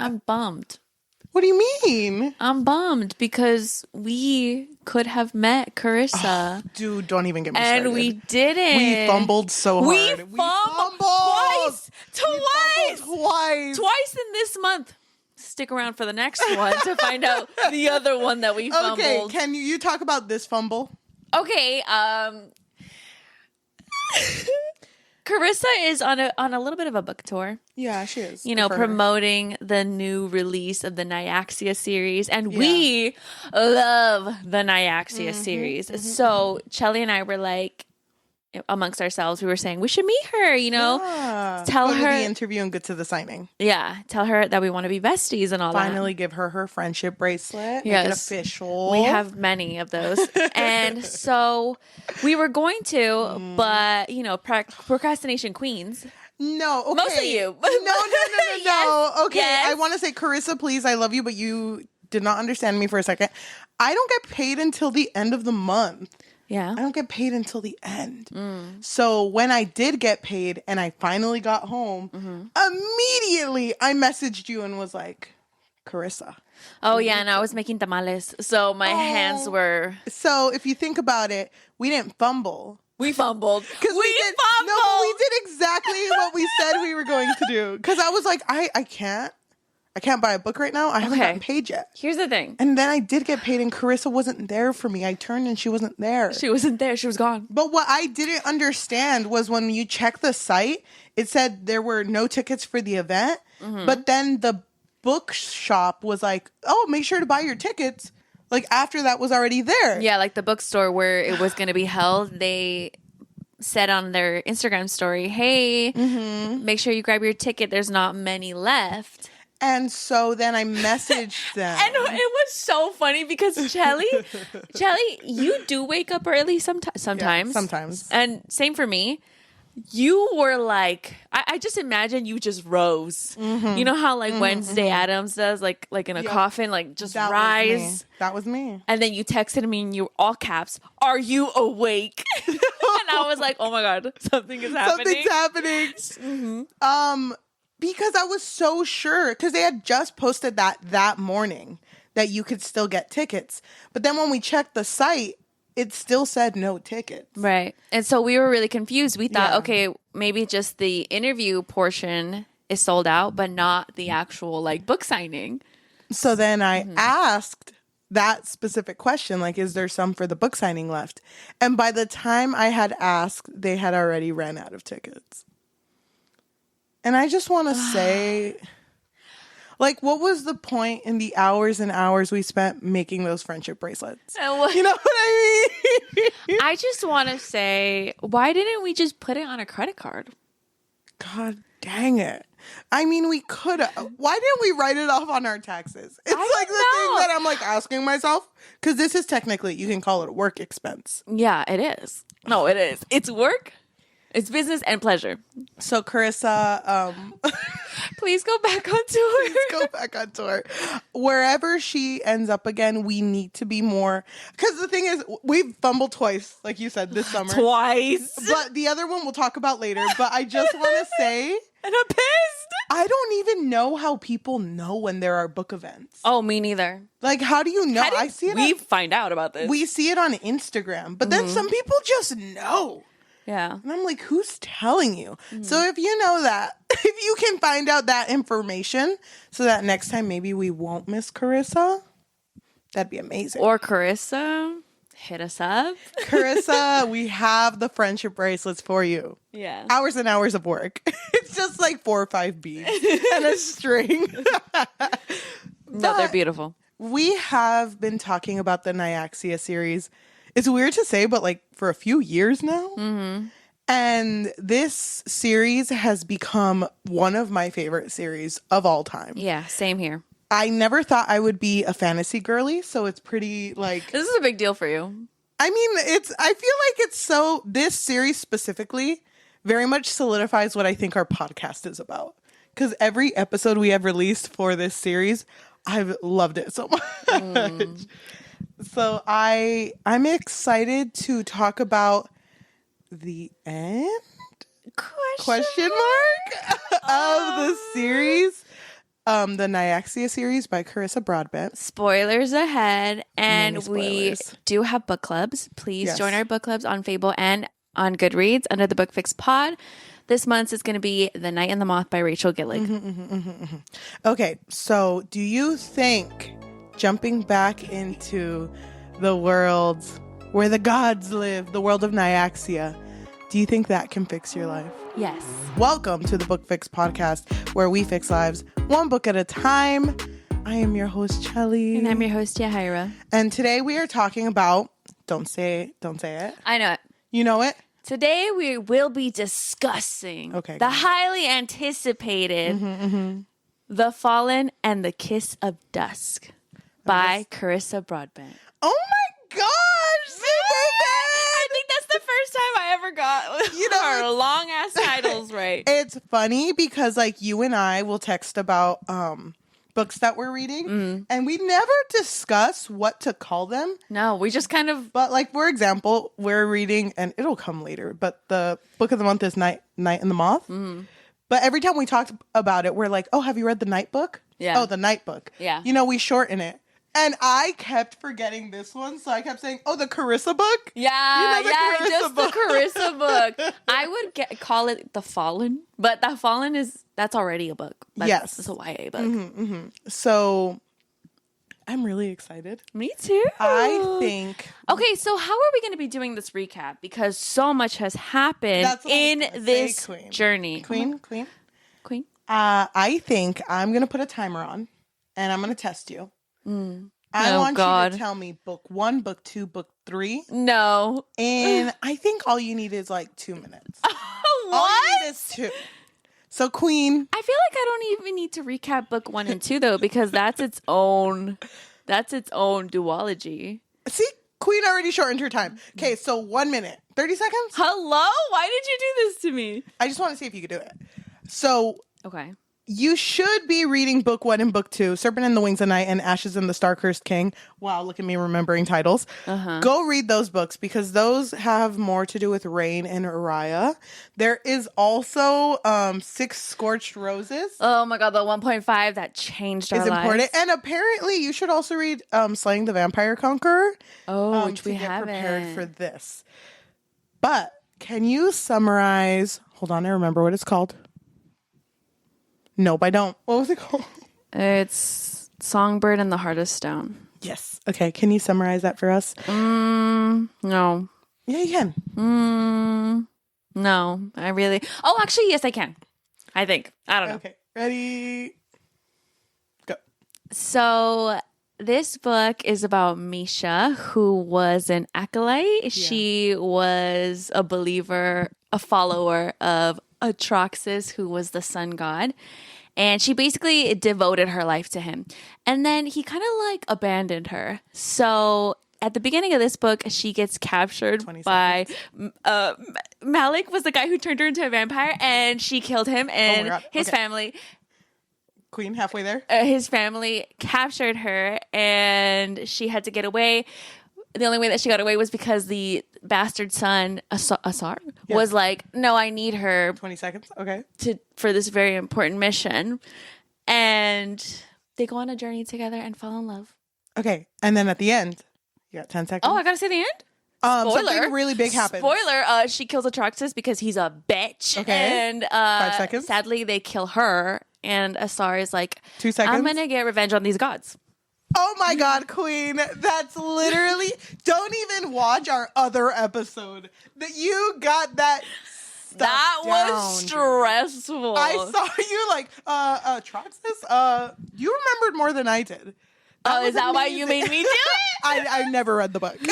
I'm bummed. What do you mean? I'm bummed because we could have met Carissa. Dude, don't even get me started. And we didn't. We fumbled so hard. We fumbled twice. Twice in this month. Stick around for the next one to find out the other one that we fumbled. Okay, can you talk about this fumble? Okay, Carissa is on a little bit of a book tour. Yeah, she is. You know, promoting the new release of the Nyaxia series. And we love the Nyaxia series. So Chelly and I were like, amongst ourselves, we were saying, we should meet her, you know? Tell go her. to the interview and get to the signing. Yeah. Tell her that we want to be besties and all Finally that. give her friendship bracelet. Yes. Make it official. We have many of those. And so we were going to, but, you know, procrastination queens. No, okay. Mostly you. No. Yes. Okay, Yes. I want to say, Carissa, please, I love you, but you did not understand me for a second. I don't get paid until the end of the month. Yeah. I don't get paid until the end. So when I did get paid and I finally got home, immediately I messaged you and was like, Carissa. Oh, yeah. And I was making tamales. So my hands were. So if you think about it, we didn't fumble. We fumbled. We did exactly what we said we were going to do. Because I was like, I can't buy a book right now. I haven't gotten paid yet. Here's the thing. And then I did get paid and Carissa wasn't there for me. I turned and she wasn't there. She wasn't there. She was gone. But what I didn't understand was when you check the site, it said there were no tickets for the event. But then the bookshop was like, oh, make sure to buy your tickets. Like after that was already there. Yeah, like the bookstore where it was going to be held, they said on their Instagram story, hey, make sure you grab your ticket. There's not many left. And so then I messaged them. And it was so funny because Chelly, you do wake up early sometimes. Yeah, sometimes. And same for me. You were like, I just imagine you just rose. You know how like Wednesday Addams does, like in a coffin, like just rise. That was me. And then you texted me and you were all caps, are you awake? And I was like, oh my God, something is happening. Something's happening. Because I was so sure, because they had just posted that morning that you could still get tickets. But then when we checked the site, it still said no tickets. Right. And so we were really confused. We thought, okay, maybe just the interview portion is sold out, but not the actual like book signing. So then I asked that specific question, like, is there some for the book signing left? And by the time I had asked, they had already ran out of tickets. And I just want to say, like, what was the point in the hours and hours we spent making those friendship bracelets? You know what I mean? I just want to say, why didn't we just put it on a credit card? God dang it. I mean, we could have. Why didn't we write it off on our taxes? It's like the thing that I'm like asking myself. Because this is technically, you can call it a work expense. Yeah, it is. No, it is. It's work. It's business and pleasure. So Carissa, please go back on tour. Go back on tour. Wherever she ends up again, we need to be more. Because the thing is, we've fumbled twice, like you said, this summer. Twice. But the other one we'll talk about later. But I just want to say, and I'm pissed. I don't even know how people know when there are book events. Oh, me neither. Like, how do you know? I see it. We find out about this. We see it on Instagram, but then some people just know. Yeah. And I'm like, who's telling you? So if you know that, if you can find out that information so that next time maybe we won't miss Carissa, that'd be amazing. Or Carissa, hit us up. Carissa, we have the friendship bracelets for you. Yeah. Hours and hours of work. It's just like 4 or 5 beads and a string. No, they're beautiful. We have been talking about the Nyaxia series. It's weird to say, but like for a few years now. And this series has become one of my favorite series of all time. Yeah, same here. I never thought I would be a fantasy girly, so it's pretty like... This is a big deal for you. I mean, I feel like it's so... This series specifically very much solidifies what I think our podcast is about. Because every episode we have released for this series, I've loved it so much. So I'm excited to talk about the end question mark of the series. the Nyaxia series by Carissa Broadbent. Spoilers ahead. And we spoilers. do have book clubs. Please Yes. join our book clubs on Fable and on Goodreads under the Book Fix Pod. This month is going to be The Night and the Moth by Rachel Gillig. Okay, so do you think jumping back into the world where the gods live, the world of Nyaxia, do you think that can fix your life? Yes. Welcome to the Book Fix podcast, where we fix lives one book at a time. I am your host, Chelly. And I'm your host, Yahaira. And today we are talking about, don't say it. I know it. You know it? Today we will be discussing the highly anticipated The Fallen and the Kiss of Dusk by Carissa Broadbent. Oh my gosh, super I think that's the first time I ever got our long ass titles right. It's funny because like you and I will text about books that we're reading and we never discuss what to call them. No, we just kind of. But like, for example, we're reading, and it'll come later, but the book of the month is Night and the Moth. But every time we talked about it, we're like, oh, have you read the Night book? Yeah. Oh, the Night book. Yeah. You know, we shorten it. And I kept forgetting this one, so I kept saying, oh, the Carissa book? Yeah, Carissa just book. the Carissa book. I would call it The Fallen, but The Fallen that's already a book. Yes. It's a YA book. So I'm really excited. Me too. I think. Okay, so how are we going to be doing this recap? Because so much has happened That's what I was in gonna this say, Queen. journey. Queen. I I think I'm going to put a timer on, and I'm going to test you. I Oh, want God. you to tell me book 1, book 2, book 3. No. And I think all you need is like 2 minutes. All What? you need is 2. So Queen. I feel like I don't even need to recap book 1 and 2 though, because that's its own duology. See, Queen already shortened her time. Okay, so 1 minute. 30 seconds? Hello? Why did you do this to me? I just want to see if you could do it. So Okay. you should be reading book 1 and book 2, Serpent in the Wings of Night and Ashes and the Star-Cursed King. Wow, look at me remembering titles. Go read those books because those have more to do with Rain and Uriah. There is also 6 Scorched Roses. Oh my God, the 1.5 that changed our Is important. lives. And apparently you should also read Slaying the Vampire Conqueror. Which we to get haven't. prepared for this. But can you summarize? Hold on, I remember what it's called. Nope, I don't. What was it called? It's Songbird and the Heart of Stone. Yes. Okay, can you summarize that for us? No. Yeah, you can. No. I really... Oh, actually, yes, I can. I think. I don't know. Okay, ready? Go. So this book is about Mische, who was an acolyte. She was a believer, a follower of Atraxas, who was the sun god. And she basically devoted her life to him. And then he kind of like abandoned her. So at the beginning of this book, she gets captured by Malik was the guy who turned her into a vampire, and she killed him and God. his Okay. family. Queen, halfway there. His family captured her, and she had to get away. The only way that she got away was because the bastard son, Asar, was like, no, I need her 20 seconds. Okay. for this very important mission. And they go on a journey together and fall in love. Okay, and then at the end, you got 10 seconds. Oh, I gotta say the end? Something really big happens. Spoiler, she kills Atraxas because he's a bitch. Okay. And 5 seconds. Sadly, they kill her. And Asar is like, 2 seconds. I'm gonna get revenge on these gods. Oh my God, Queen. That's literally, don't even watch our other episode. That you got that stuff That down. was stressful. I saw you like, Troxus, you remembered more than I did. Oh, is was that why you amazing. made me do it? I never read the book. No,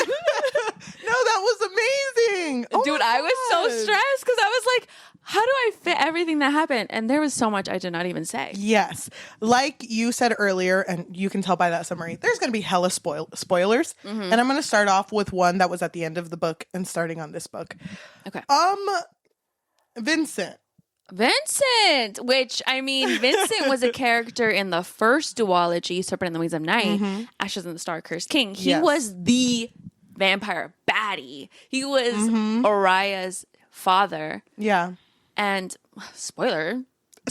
that was amazing. Oh Dude, my I was so God. stressed because I was like, how do I fit everything that happened? And there was so much I did not even say. Yes. Like you said earlier, and you can tell by that summary, there's going to be hella spoilers. And I'm going to start off with one that was at the end of the book and starting on this book. Okay. Vincent, which, I mean, Vincent was a character in the first duology, Serpent in the Wings of Night, Ashes and the Star-Cursed King. He was the vampire baddie. He was Uriah's father. Yeah. And, spoiler,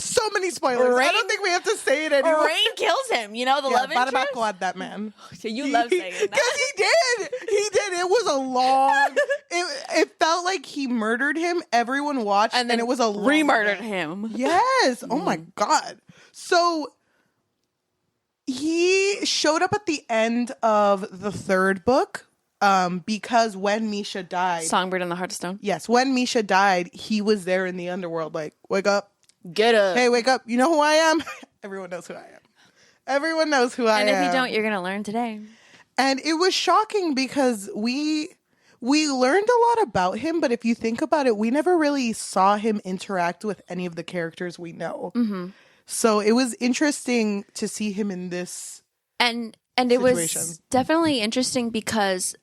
So many spoilers. I don't think we have to say it anymore. Rain kills him, the love interest. Barabacoa, that man. So you love saying that. Because he did. It was a long, it felt like he murdered him. Everyone watched, and it was a long re-murdered him. Yes. Oh my God. So he showed up at the end of the third book because when Mische died. Songbird and the Heart of Stone. Yes. When Mische died, he was there in the underworld like, wake up. Get up. Hey, wake up. You know who I am? Everyone knows who I am. Everyone knows who I am. And if you don't, you're going to learn today. And it was shocking because we learned a lot about him, but if you think about it, we never really saw him interact with any of the characters we know. Mm-hmm. So it was interesting to see him in this and situation. It was definitely interesting because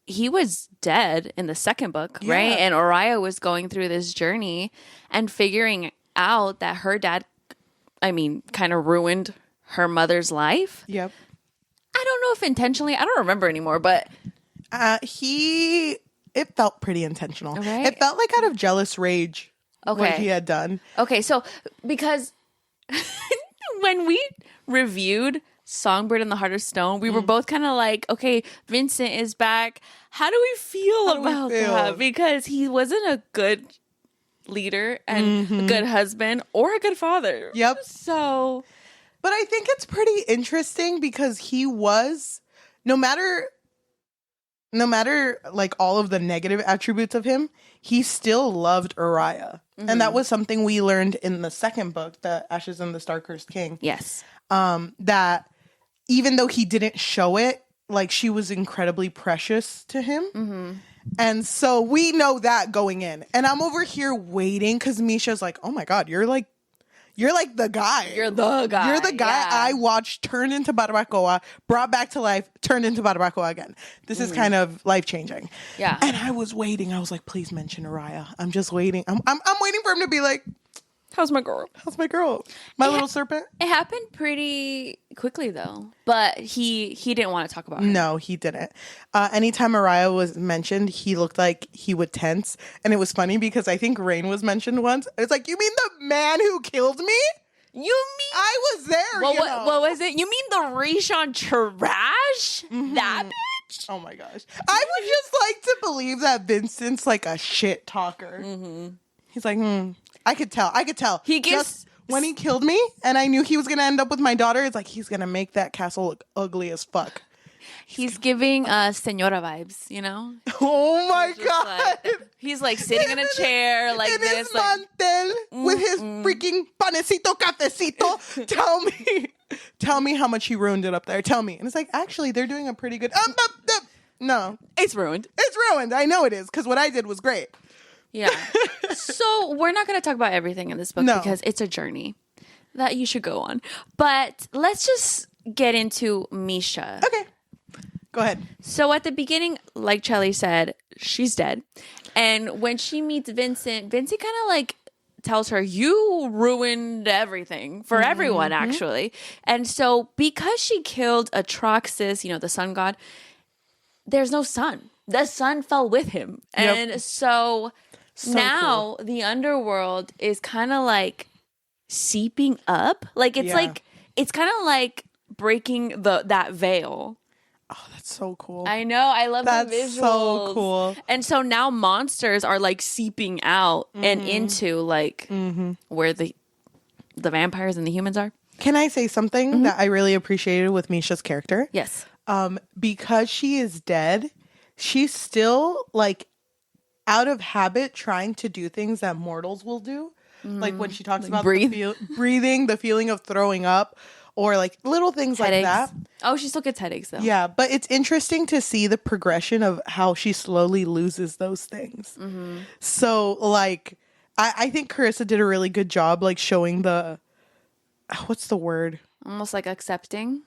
he was dead in the second book, right? And Oriah was going through this journey and figuring out that her dad, kind of ruined her mother's life. Yep. I don't know if intentionally. I don't remember anymore, but it felt pretty intentional. Right? It felt like out of jealous rage what he had done. Okay, so because when we reviewed Songbird and the Heart of Stone, we were both kind of like, okay, Vincent is back. How do we feel about that? Because he wasn't a good leader and a good husband or a good father. Yep. So, but I think it's pretty interesting because he was, no matter like all of the negative attributes of him, he still loved Oriah. Mm-hmm. And that was something we learned in the second book, The Ashes and the Star-Cursed King. Yes. That even though he didn't show it, like she was incredibly precious to him. Mm-hmm. And so we know that going in. And I'm over here waiting because Misha's like, oh my God, you're like the guy. You're the guy. You're the guy I watched turn into Barabacoa, brought back to life, turned into Barabacoa again. This is kind of life-changing. Yeah. And I was waiting. I was like, please mention Oriah. I'm just waiting. I'm waiting for him to be like, how's my girl? How's my girl? My little serpent? It happened pretty quickly, though. But he didn't want to talk about her. No, he didn't. Anytime Oriah was mentioned, he looked like he would tense. And it was funny because I think Rain was mentioned once. It's like, you mean the man who killed me? You mean? I was there, What was it? You mean the Rishon trash? Mm-hmm. That bitch? Oh my gosh. I would just like to believe that Vincent's like a shit talker. Mm-hmm. He's like, I could tell. He gives... Just when he killed me and I knew he was going to end up with my daughter, it's like he's going to make that castle look ugly as fuck. He's giving Senora vibes, Oh my God. He's like sitting in a chair like in this. His mantel, with his freaking panecito cafecito. Tell me how much he ruined it up there. Tell me. And it's like, actually, they're doing a pretty good... No. It's ruined. It's ruined. I know it is because what I did was great. Yeah. So we're not going to talk about everything in this book because it's a journey that you should go on. But let's just get into Mische. Okay. Go ahead. So at the beginning, like Chelly said, she's dead. And when she meets Vincent kind of like tells her, you ruined everything for everyone, actually. And so because she killed Atraxis, the sun god, there's no sun. The sun fell with him. Yep. And so now the underworld is kind of like seeping up. Like it's like, it's kind of like breaking that veil. Oh, that's so cool. I know. I love the visuals. That's so cool. And so now monsters are like seeping out and into like where the vampires and the humans are. Can I say something that I really appreciated with Misha's character? Yes. Because she is dead, she's still like out of habit trying to do things that mortals will do. Like when she talks about breathing, the feeling of throwing up, or like little things headaches. Like that. Oh, she still gets headaches though. Yeah, but it's interesting to see the progression of how she slowly loses those things. Mm-hmm. So like, I think Carissa did a really good job like showing what's the word? Almost like accepting.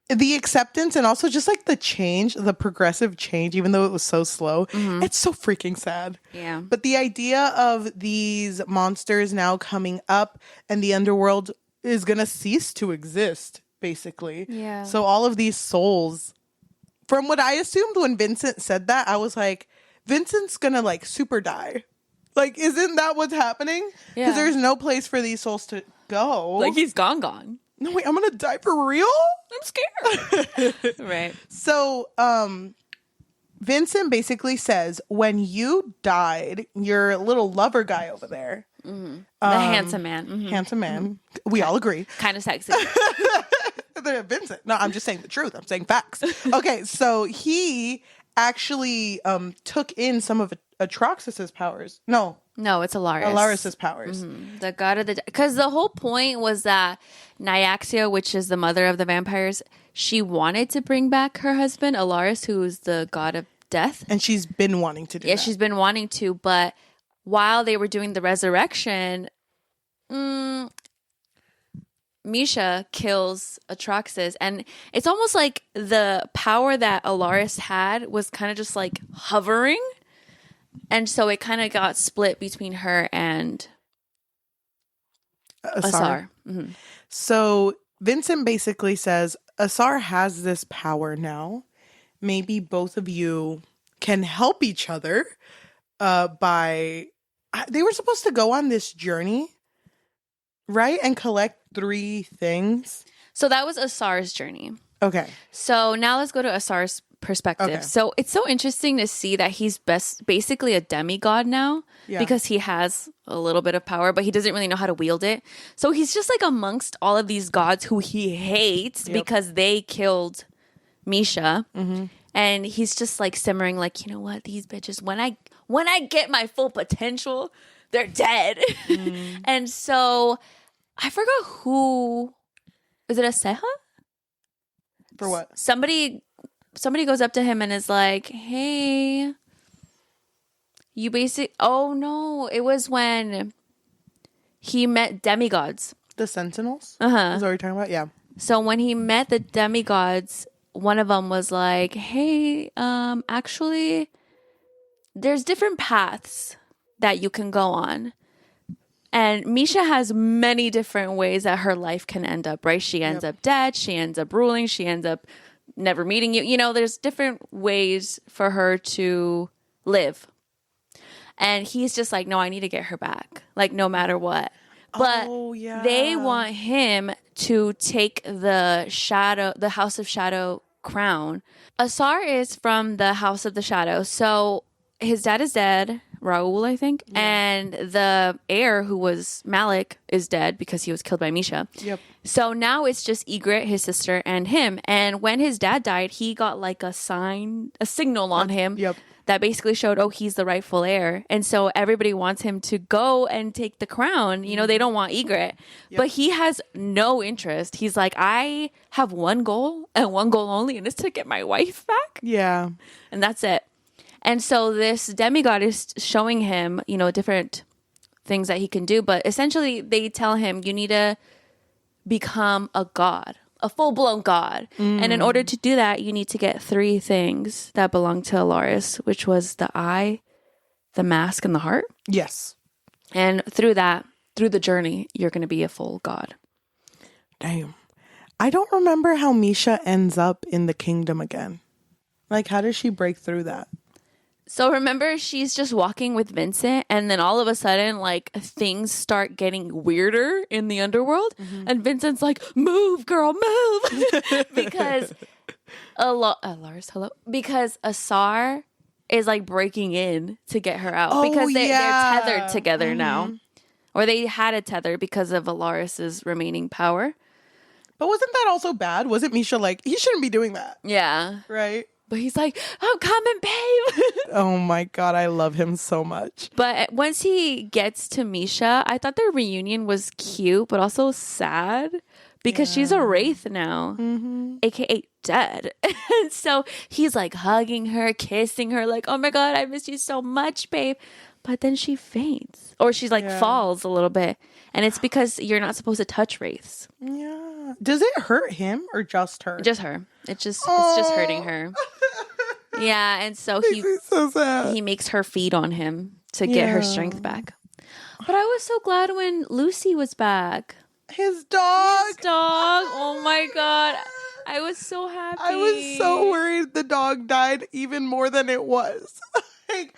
The acceptance and also just like the progressive change, even though it was so slow, it's so freaking sad. Yeah. But the idea of these monsters now coming up and the underworld is going to cease to exist, basically. Yeah. So all of these souls, from what I assumed when Vincent said that, I was like, Vincent's going to like super die. Like, isn't that what's happening? Because Yeah. there's no place for these souls to go. Like, he's gone. No, wait, I'm gonna die for real? I'm scared. Right. So, Vincent basically says, when you died, your little lover guy over there, The handsome man. handsome man, we all agree. Kind of sexy. Vincent. No, I'm just saying the truth. I'm saying facts. Okay, so he actually took in some of Atraxis's powers. No, it's Alaris. Alaris's powers. The god of the... Because the whole point was that Nyaxia, which is the mother of the vampires, she wanted to bring back her husband, Alaris, who is the god of death. And she's been wanting to do that. Yeah, she's been wanting to, but while they were doing the resurrection, Mische kills Atraxis, and it's almost like the power that Alaris had was kind of just like hovering, and so it kind of got split between her and Asar. So Vincent basically says, Asar has this power now. Maybe both of you can help each other by... They were supposed to go on this journey, right? And collect 3 things. So that was Asar's journey. Okay. So now let's go to Asar's perspective. Okay. So it's so interesting to see that he's basically a demigod now because he has a little bit of power, but he doesn't really know how to wield it. So he's just like amongst all of these gods who he hates because they killed Mische. And he's just like simmering like, you know what, these bitches, when I get my full potential, they're dead. And so I forgot who, is it a Seha? For what? Somebody goes up to him and is like, hey, oh no, it was when he met demigods. The Sentinels? Uh-huh. Is that what you're talking about? Yeah. So when he met the demigods, one of them was like, hey, actually, there's different paths that you can go on. And Mische has many different ways that her life can end up, right? She ends up dead. She ends up ruling. She ends up never meeting you. You know, there's different ways for her to live. And he's just like, no, I need to get her back. Like, no matter what. But they want him to take the House of Shadow crown. Asar is from the House of the Shadow. So his dad is dead, Raoul, I think. Yeah. And the heir, who was Malik, is dead because he was killed by Mische. Yep. So now it's just Ygritte, his sister, and him. And when his dad died, he got like a signal on him. Yep. That basically showed, oh, he's the rightful heir. And so everybody wants him to go and take the crown. You know, they don't want Ygritte. Yep. But he has no interest. He's like, I have one goal and one goal only, and it's to get my wife back. Yeah. And that's it. And so this demigod is showing him, you know, different things that he can do. But essentially, they tell him, you need to become a god. A full-blown god. And in order to do that, you need to get 3 things that belong to Alaris, which was the eye, the mask, and the heart. Yes. And through the journey, you're going to be a full god. Damn. I don't remember how Mische ends up in the kingdom again. Like, how does she break through that? So remember, she's just walking with Vincent, and then all of a sudden, like, things start getting weirder in the underworld, and Vincent's like, "Move, girl, move," because Lars, hello, because Asar is like breaking in to get her out because they're tethered together now, or they had a tether because of Alaris's remaining power. But wasn't that also bad? Wasn't Mische like, he shouldn't be doing that? Yeah, right. But he's like, I'm coming, babe. Oh my God, I love him so much. But once he gets to Mische, I thought their reunion was cute, but also sad because she's a wraith now, aka dead. And so he's like hugging her, kissing her, like, oh my God, I miss you so much, babe. But then she faints, or she's like falls a little bit. And it's because you're not supposed to touch wraiths. Yeah. Does it hurt him or just her? Just her. It's just hurting her. Yeah, and so he makes her feed on him to get her strength back. But I was so glad when Lucy was back. His dog. Oh my God. I was so happy. I was so worried the dog died even more than it was. Like,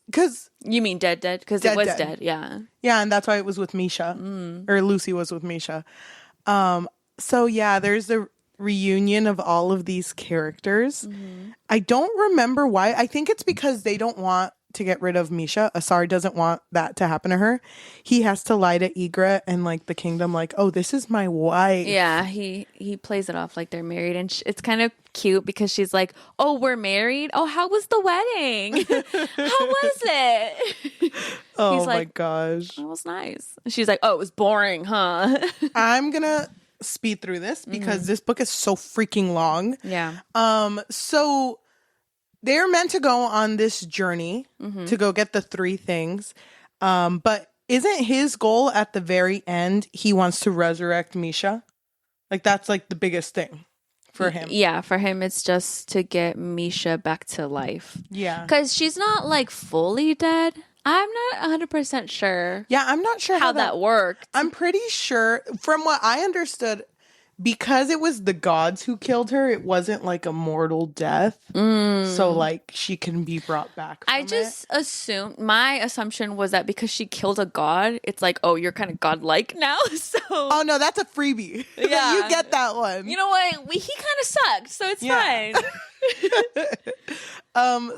because You mean dead? Because it was dead. Yeah. Yeah, and that's why it was with Mische, or Lucy was with Mische. So yeah, there's the reunion of all of these characters. I don't remember why. I think it's because they don't want to get rid of Mische. Asar doesn't want that to happen to her. He has to lie to Ygritte and like the kingdom, like, oh, this is my wife. Yeah, he plays it off like they're married, and it's kind of cute because she's like, "Oh, we're married. Oh, how was the wedding? How was it?" Oh He's my like, gosh, "It was nice." She's like, "Oh, it was boring, huh?" I'm gonna speed through this because this book is so freaking long. Yeah. So they're meant to go on this journey to go get the 3 things. But isn't his goal at the very end, he wants to resurrect Mische? Like, that's like the biggest thing for him. Yeah, for him, it's just to get Mische back to life. Yeah. Because she's not like fully dead. I'm not 100% sure. Yeah, I'm not sure how that worked. I'm pretty sure, from what I understood, because it was the gods who killed her, it wasn't like a mortal death. So like she can be brought back from assumed, my assumption was that because she killed a god, it's like, oh, you're kind of godlike now. So oh no, that's a freebie. Yeah. You get that one. You know what? He kind of sucked, so it's fine.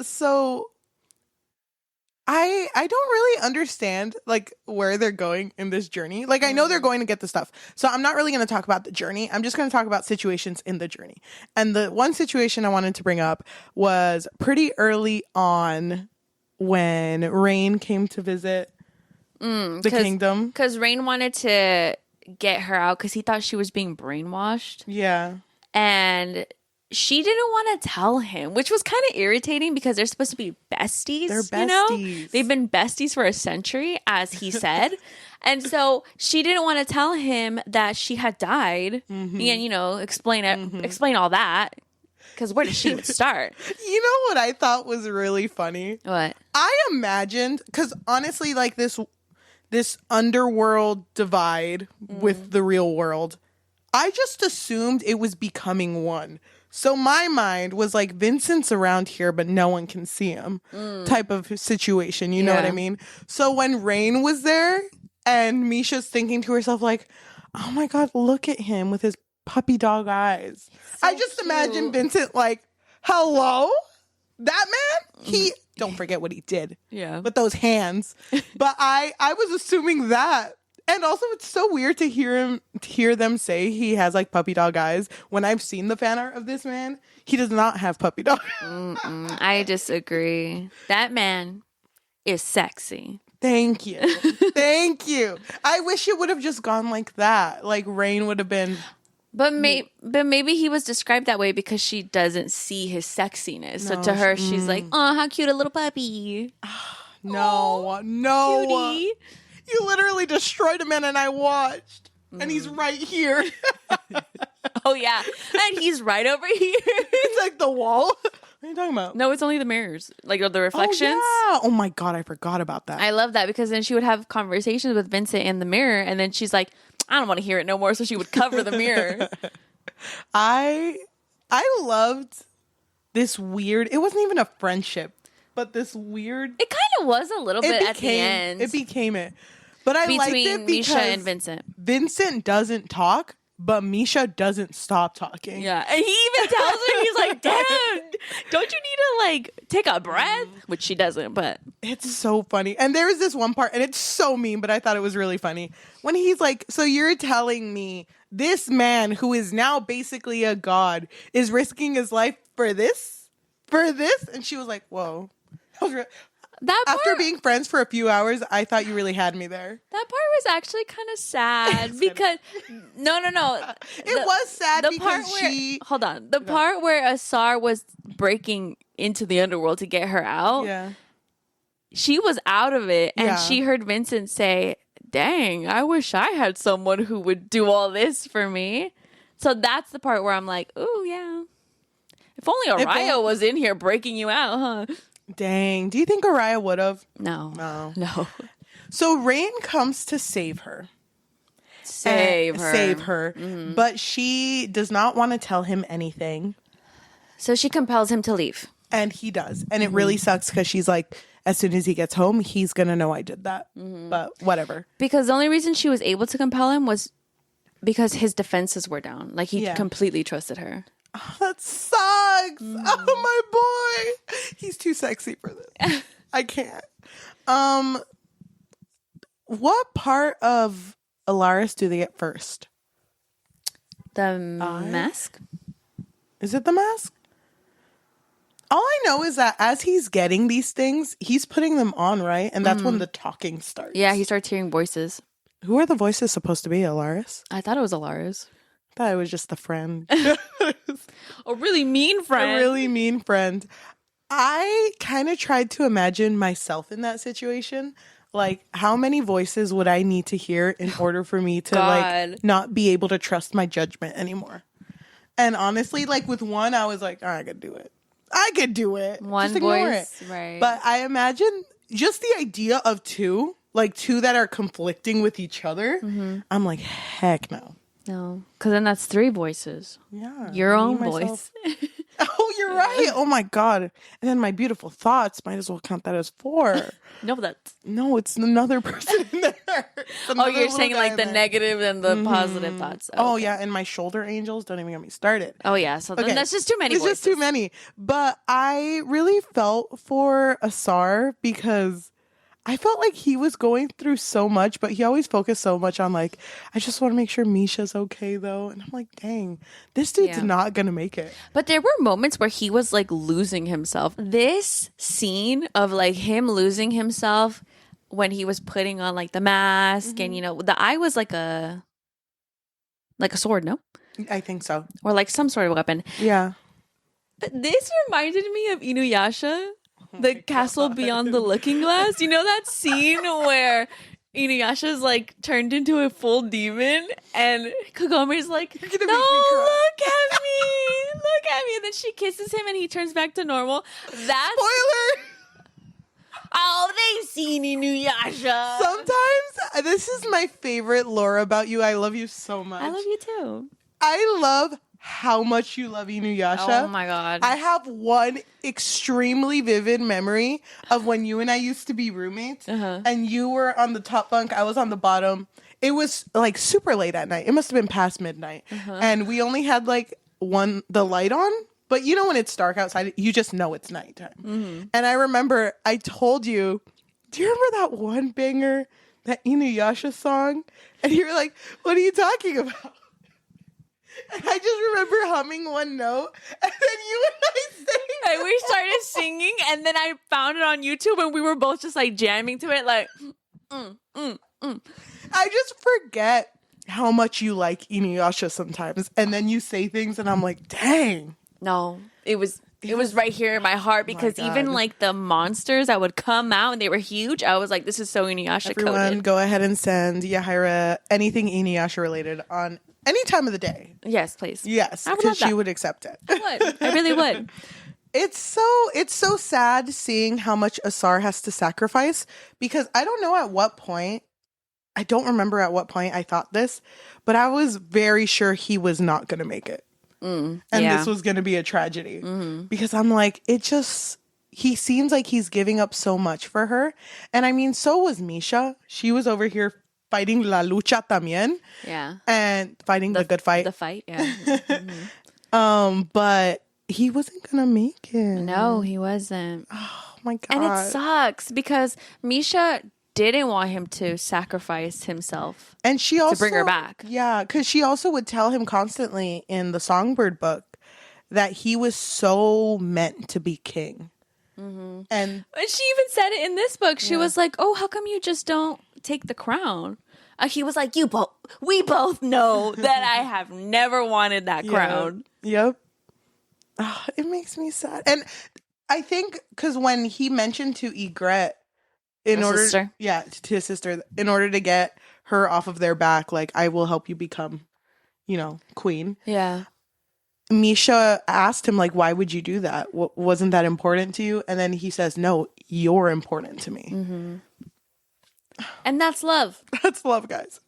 So I don't really understand like where they're going in this journey. Like I know they're going to get the stuff. So I'm not really going to talk about the journey. I'm just going to talk about situations in the journey. And the one situation I wanted to bring up was pretty early on when Rain came to visit the kingdom. Because Rain wanted to get her out because he thought she was being brainwashed. Yeah. And she didn't want to tell him, which was kind of irritating because they're supposed to be besties. They're besties. You know? They've been besties for a century, as he said. And so she didn't want to tell him that she had died and, you know, explain all that. Because where does she even start? You know what I thought was really funny? What? I imagined, because honestly, like this underworld divide with the real world, I just assumed it was becoming one. So my mind was like, Vincent's around here, but no one can see him type of situation. You know what I mean? So when Rain was there and Misha's thinking to herself like, oh my God, look at him with his puppy dog eyes. So I just imagine Vincent like, hello? That man? He, don't forget what he did. Yeah. With those hands. But I was assuming that. And also, it's so weird to hear them say he has like puppy dog eyes. When I've seen the fan art of this man, he does not have puppy dog. I disagree. That man is sexy. Thank you. Thank you. I wish it would have just gone like that. Like Rain would have been. But maybe he was described that way because she doesn't see his sexiness. So to her, she's like, oh, how cute a little puppy. No. Cutie. You literally destroyed a man and I watched. And he's right here. Oh, yeah. And he's right over here. It's like the wall. What are you talking about? No, it's only the mirrors. Like the reflections. Oh, yeah. Oh, my God. I forgot about that. I love that because then she would have conversations with Vincent in the mirror. And then she's like, I don't want to hear it no more. So she would cover the mirror. I loved this weird, it wasn't even a friendship, but this weird. It kind of was a little bit at the end. It became it. But I liked it because Mische and Vincent. Vincent doesn't talk, but Mische doesn't stop talking. Yeah. And he even tells her, he's like, damn, don't you need to like take a breath? Which she doesn't, but. It's so funny. And there was this one part, and it's so mean, but I thought it was really funny. When he's like, so you're telling me this man who is now basically a god is risking his life for this? For this? And she was like, whoa. After being friends for a few hours, I thought you really had me there. That part was actually kind of sad because no. It was sad because hold on. The part where Asar was breaking into the underworld to get her out. Yeah. She was out of it and she heard Vincent say, "Dang, I wish I had someone who would do all this for me." So that's the part where I'm like, "Ooh, yeah. If only Araya was in here breaking you out, huh?" Dang. Do you think Araya would have? No. So Rain comes to save her. Save her. Mm-hmm. But she does not want to tell him anything. So she compels him to leave. And he does. And it really sucks because she's like, as soon as he gets home, he's going to know I did that. But whatever. Because the only reason she was able to compel him was because his defenses were down. Like, he completely trusted her. Oh, that sucks. Oh, my boy. He's too sexy for this. I can't. What part of Alaris do they get first? The mask? Is it the mask? All I know is that as he's getting these things, he's putting them on, right? And that's when the talking starts. Yeah, he starts hearing voices. Who are the voices supposed to be, Alaris? I thought it was Alaris. I thought it was just the friend. A really mean friend. A really mean friend. I kind of tried to imagine myself in that situation. Like, how many voices would I need to hear in order for me to like not be able to trust my judgment anymore? And honestly, like with one, I was like, oh, I could do it. I could do it. One just ignore voice, it. right? But I imagine just the idea of two, like two that are conflicting with each other. I'm like, heck no. No, because then that's three voices. Yeah, your own voice. Oh, you're right. Oh my God. And then my beautiful thoughts, might as well count that as four. No, it's another person in there. Oh, you're saying like the negative and the positive thoughts. Oh, yeah. And my shoulder angels, don't even get me started. Oh, yeah. So then that's just too many voices. It's just too many. But I really felt for Asar because I felt like he was going through so much, but he always focused so much on like, I just want to make sure Mischa's okay though. And I'm like, dang, this dude's not going to make it. But there were moments where he was like losing himself. This scene of like him losing himself when he was putting on like the mask and, you know, the eye was like a sword, no? I think so. Or like some sort of weapon. Yeah. This reminded me of Inuyasha. The castle beyond the looking glass. You know that scene where Inuyasha's like turned into a full demon and Kagome's like, no, look at me. Look at me. And then she kisses him and he turns back to normal. That's spoiler. Oh, they've seen Inuyasha. Sometimes this is my favorite lore about you. I love you so much. I love you too. I love how much you love Inuyasha. Oh my God. I have one extremely vivid memory of when you and I used to be roommates and you were on the top bunk, I was on the bottom. It was like super late at night. It must have been past midnight. And we only had like the light on, but you know when it's dark outside, you just know it's nighttime. And I remember I told you, do you remember that one banger, that Inuyasha song? And you were like, what are you talking about? And I just remember humming one note, and then you and I sang. And we started singing, and then I found it on YouTube, and we were both just like jamming to it, like. I just forget how much you like Inuyasha sometimes, and then you say things, and I'm like, dang. No, it was right here in my heart because even like the monsters that would come out and they were huge, I was like, this is so Inuyasha coded. Everyone, go ahead and send Yahaira anything Inuyasha related on any time of the day. Yes, please. Yes, because she would accept it. I would. I really would. It's so sad seeing how much Asar has to sacrifice because I don't know at what point, I don't remember at what point I thought this, but I was very sure he was not going to make it. And this was going to be a tragedy because I'm like, he seems like he's giving up so much for her. And I mean, so was Mische. She was over here fighting la lucha también. Yeah. And fighting the good fight. The fight, yeah. But he wasn't going to make it. No, he wasn't. Oh my God. And it sucks because Mische didn't want him to sacrifice himself. And she also, to bring her back. Yeah, because she also would tell him constantly in the Songbird book that he was so meant to be king. And she even said it in this book. She was like, oh, how come you just don't take the crown? He was like, we both know that I have never wanted that crown. Yep. Oh, it makes me sad. And I think because when he mentioned to Ygritte, to his sister, in order to get her off of their back, like, I will help you become, queen. Yeah. Mische asked him, like, why would you do that? Wasn't that important to you? And then he says, no, you're important to me. And that's love. That's love, guys.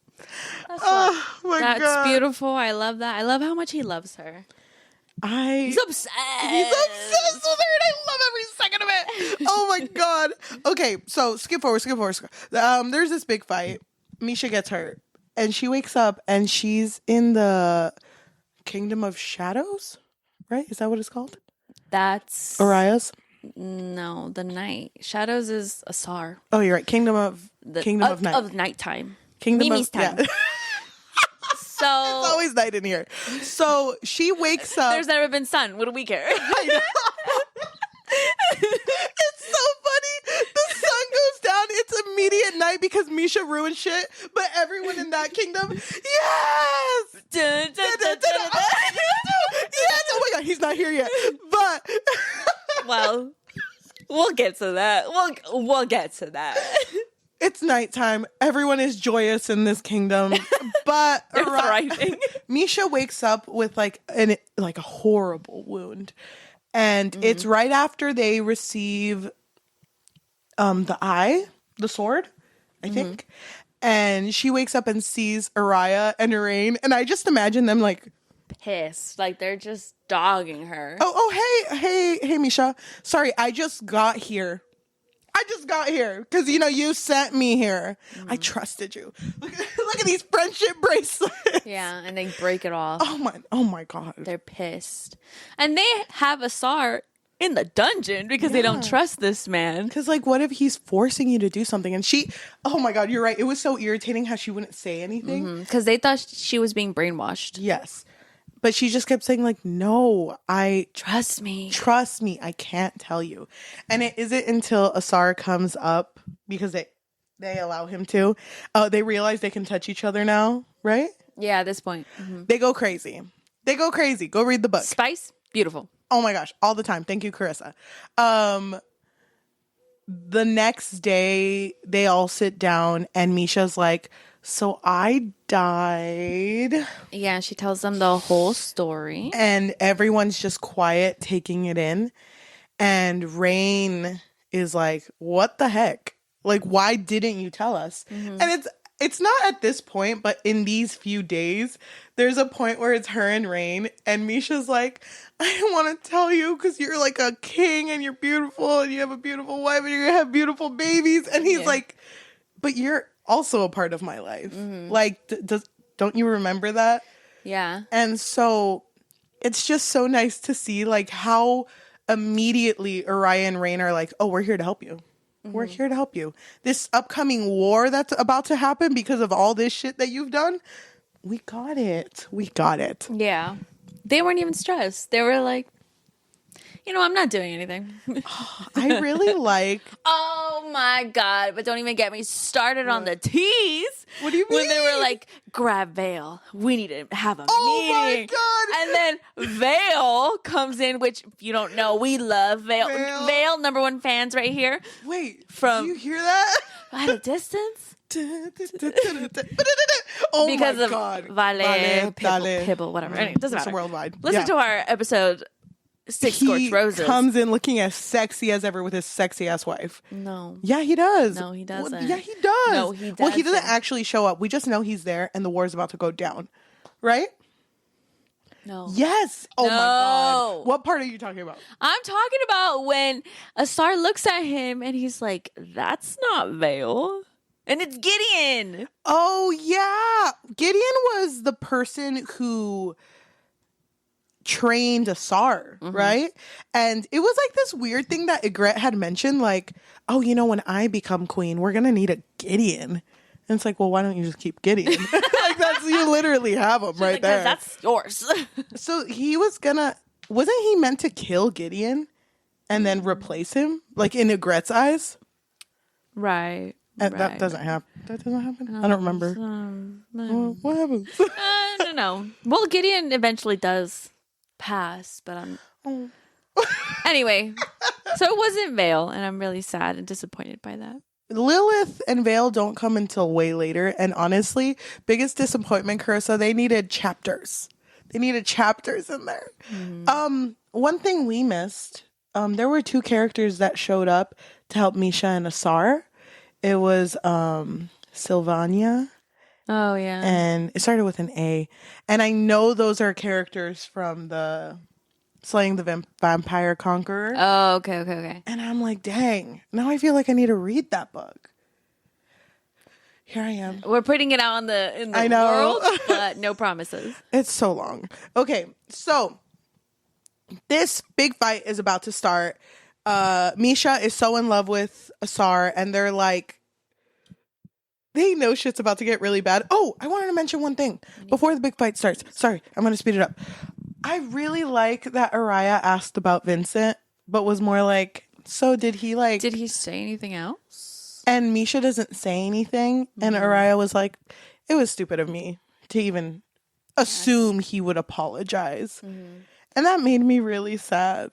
That's love. My God. That's beautiful. I love that. I love how much he loves her. He's obsessed. He's obsessed with her, and I love every second of it. Oh my god. Okay, so skip forward. There's this big fight. Mische gets hurt, and she wakes up, and she's in the Kingdom of Shadows, right? Is that what it's called? That's Araya's? No, the night. Shadows is Asar. Oh, you're right. Kingdom of Night. Of nighttime. Mimi's time. Yeah. So It's always night in here. So she wakes up. There's never been sun. What do we care? I know. It's so funny. The sun goes down. It's immediate night because Mische ruined shit. But everyone in that kingdom, yes! Dun, dun, dun, dun, dun, dun. Yes! Oh my god, he's not here yet. But well, we'll get to that. We'll get to that. it's nighttime. Everyone is joyous in this kingdom. But They're thriving. Mische wakes up with like a horrible wound. And it's right after they receive the sword, I think. And she wakes up and sees Araya and Rain. And I just imagine them like pissed. Like they're just dogging her. Hey, Mische. Sorry, I just got here. Because, you sent me here. I trusted you. Look at these friendship bracelets. Yeah, and they break it off. Oh my God. They're pissed. And they have Asar in the dungeon because they don't trust this man. Because, what if he's forcing you to do something? And oh my God, you're right. It was so irritating how she wouldn't say anything. Because they thought she was being brainwashed. Yes. But she just kept saying, no, Trust me. I can't tell you. And it isn't until Asar comes up, because they allow him to, they realize they can touch each other now, right? Yeah, at this point. They go crazy. Go read the book. Spice, beautiful. Oh my gosh, all the time. Thank you, Carissa. The next day, they all sit down, and Mische's like, so I died. Yeah, she tells them the whole story. And everyone's just quiet, taking it in. And Rain is like, what the heck? Why didn't you tell us? And it's not at this point, but in these few days, there's a point where it's her and Rain. And Misha's like, I don't want to tell you because you're like a king and you're beautiful and you have a beautiful wife and you're going to have beautiful babies. And he's like, but you're also a part of my life. Don't you remember that? Yeah. And so it's just so nice to see how immediately Araya and Rain are like, oh, we're here to help you. We're here to help you. This upcoming war that's about to happen because of all this shit that you've done, we got it. Yeah. They weren't even stressed. They were like, I'm not doing anything. I really like... Oh my God. But don't even get me started on the teas. What do you mean? When they were like, grab Vale. We need to have a meeting. Oh my God. And then Vale comes in, which if you don't know, we love Vale. Vale, number one fans right here. Wait, do you hear that? At a distance? Oh because my of God. Vale, Pibble, whatever. Anyway, it doesn't matter. It's worldwide. Listen to our episode 6 Scorched Roses. He comes in looking as sexy as ever with his sexy ass wife. No. Yeah, he does. No, he doesn't. Well, yeah, he does. No, he doesn't. Well, he doesn't actually show up. We just know he's there and the war is about to go down. Right? No. Yes. Oh my God. What part are you talking about? I'm talking about when Asar looks at him and he's like, that's not Vale. And it's Gideon. Oh, yeah. Gideon was the person who trained Asar, right? And it was this weird thing that Ygritte had mentioned, when I become queen, we're going to need a Gideon. And it's like, well, why don't you just keep Gideon? You literally have him right there. That's yours. So he wasn't he meant to kill Gideon and then replace him? In Ygritte's eyes? Right. That doesn't happen. That doesn't happen? I don't remember. What happens? I don't know. Well, Gideon eventually does pass, but Anyway, so it wasn't Vale, and I'm really sad and disappointed by that. Lilith and Vale don't come until way later, and honestly, biggest disappointment, Carissa, they needed chapters. They needed chapters in there. One thing we missed, there were 2 characters that showed up to help Mische and Asar. It was Sylvania. Oh, yeah. And it started with an A. And I know those are characters from the slaying the vampire conqueror. Oh, okay. And I'm like, dang, now I feel like I need to read that book. Here I am. We're putting it out in the I know. world, but no promises. It's so long. Okay, so this big fight is about to start. Mische is so in love with Asar, and they're like, they know shit's about to get really bad. Oh, I wanted to mention one thing before the big fight starts. Sorry, I'm going to speed it up. I really like that Araya asked about Vincent, but was more like, so did he say anything else? And Mische doesn't say anything. And Araya was like, it was stupid of me to even assume he would apologize. And that made me really sad.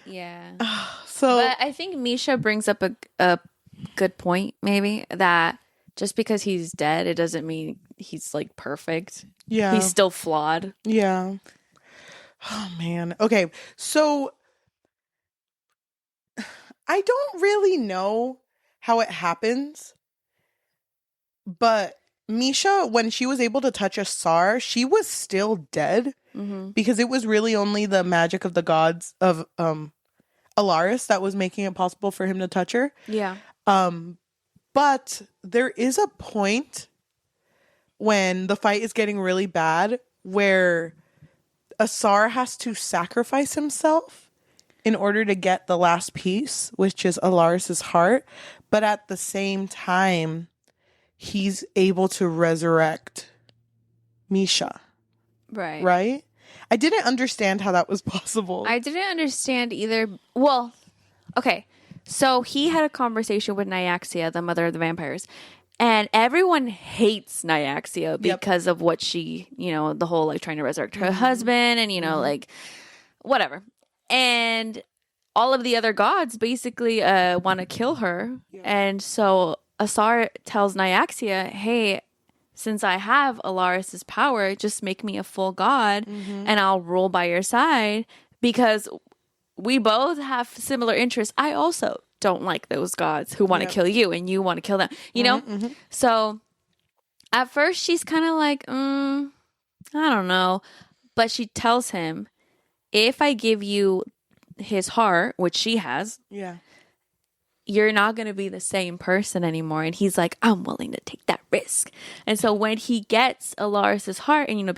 Yeah. But I think Mische brings up a good point, maybe, that just because he's dead, it doesn't mean he's like perfect. Yeah. He's still flawed. Yeah. Oh, man. Okay. So I don't really know how it happens, but Mische, when she was able to touch Asar, she was still dead because it was really only the magic of the gods of Alaris that was making it possible for him to touch her. Yeah. But there is a point when the fight is getting really bad where Asar has to sacrifice himself in order to get the last piece, which is Alaris's heart. But at the same time, he's able to resurrect Mische. Right. Right? I didn't understand how that was possible. I didn't understand either. Well, okay. So he had a conversation with Nyaxia, the mother of the vampires. And everyone hates Nyaxia because of what she, the whole like trying to resurrect her husband and, like whatever. And all of the other gods basically want to kill her. Yeah. And so Asar tells Nyaxia, hey, since I have Alaris's power, just make me a full god and I'll rule by your side because we both have similar interests. I also don't like those gods who want to kill you and you want to kill them, you know? So at first she's kind of like, I don't know. But she tells him, if I give you his heart, which she has, you're not going to be the same person anymore. And he's like, I'm willing to take that risk. And so when he gets Alaris's heart and,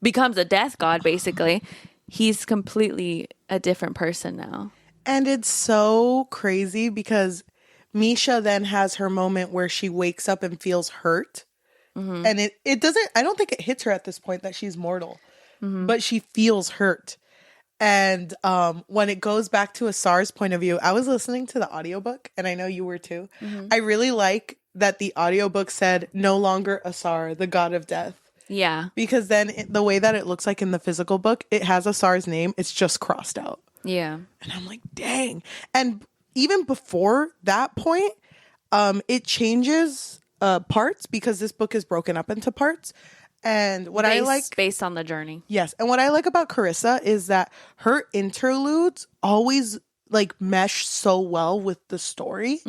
becomes a death god, basically, he's completely a different person now. And it's so crazy because Mische then has her moment where she wakes up and feels hurt. And it doesn't, I don't think it hits her at this point that she's mortal, but she feels hurt. And when it goes back to Asar's point of view, I was listening to the audiobook, and I know you were too. I really like that the audiobook said, no longer Asar, the god of death. Yeah. Because then the way that it looks like in the physical book, it has Asar's name. It's just crossed out. Yeah. And I'm like, dang. And even before that point, it changes parts because this book is broken up into parts. And what I like based on the journey. Yes. And what I like about Carissa is that her interludes always like mesh so well with the story.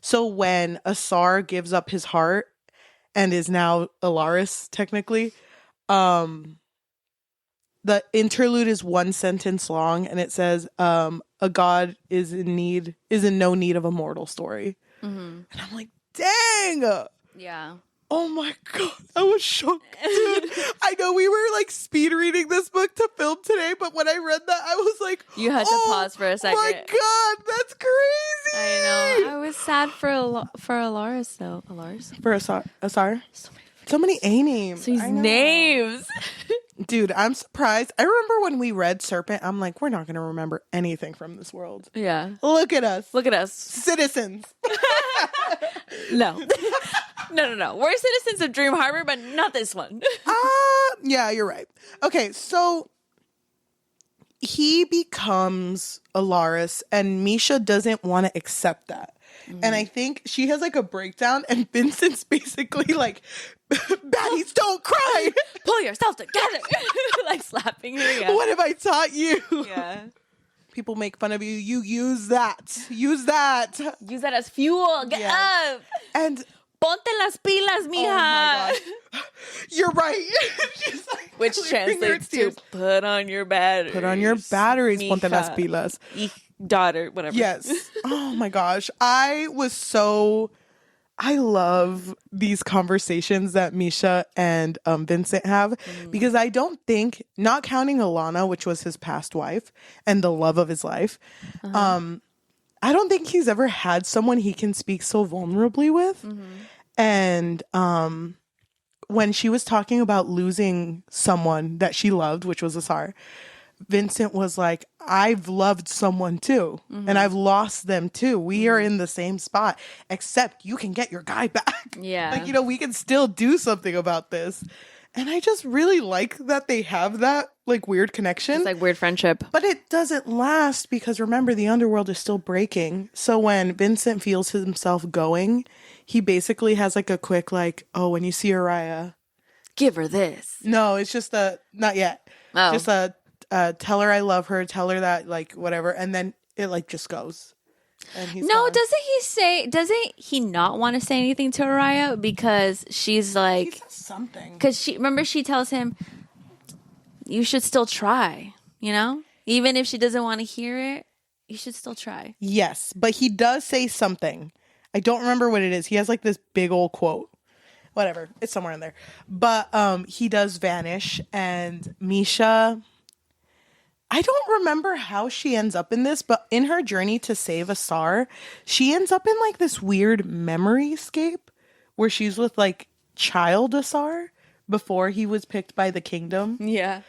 So when Asar gives up his heart and is now Alaris technically, the interlude is one sentence long and it says, a god is in no need of a mortal story. And I'm like, dang. Yeah. Oh my God, I was shocked, dude. I know we were like speed reading this book to film today, but when I read that, I was like, you had to pause for a second. Oh my God, that's crazy. I know. I was sad for Alaris though. Alaris? For Asar? So many A names. These names. Dude, I'm surprised. I remember when we read Serpent, I'm like, we're not going to remember anything from this world. Yeah. Look at us. Look at us. Citizens. No. No. We're citizens of Dream Harbor, but not this one. Yeah, you're right. Okay, so he becomes Alaris, and Mische doesn't want to accept that. And I think she has like a breakdown, and Vincent's basically like, baddies don't cry. Pull yourself together. Like slapping her. Yeah. What have I taught you? Yeah. People make fun of you. You use that. Use that. Use that as fuel. Get up. And ponte las pilas, mija. Oh my God. You're right. She's like, Which translates to put on your batteries. Put on your batteries, mija. ponte las pilas. Daughter, whatever. Yes. Oh my gosh. I love these conversations that Mische and Vincent have because I don't think, not counting Alana, which was his past wife and the love of his life, I don't think he's ever had someone he can speak so vulnerably with. And when she was talking about losing someone that she loved, which was Asar, Vincent was like, I've loved someone too, and I've lost them too. We are in the same spot, except you can get your guy back. Yeah. Like, you know, we can still do something about this. And I just really like that they have that, like, weird connection. It's like weird friendship. But it doesn't last because, remember, the underworld is still breaking. So when Vincent feels himself going, he basically has, like, a quick, like, oh, when you see Uriah. Give her this. No, it's just not yet. Oh. Just tell her I love her, tell her that, like, whatever. And then it, like, just goes. And he's No, gone. doesn't he not want to say anything to Uriah because she's like, He says something. because she tells him, you should still try, you know? Even if she doesn't want to hear it, you should still try. Yes, but he does say something. I don't remember what it is. He has, like, this big old quote. Whatever. It's somewhere in there. But he does vanish, and Mische, I don't remember how she ends up in this, but in her journey to save Asar, she ends up in, like, this weird memory scape where she's with, like, child Asar before he was picked by the kingdom. Yeah.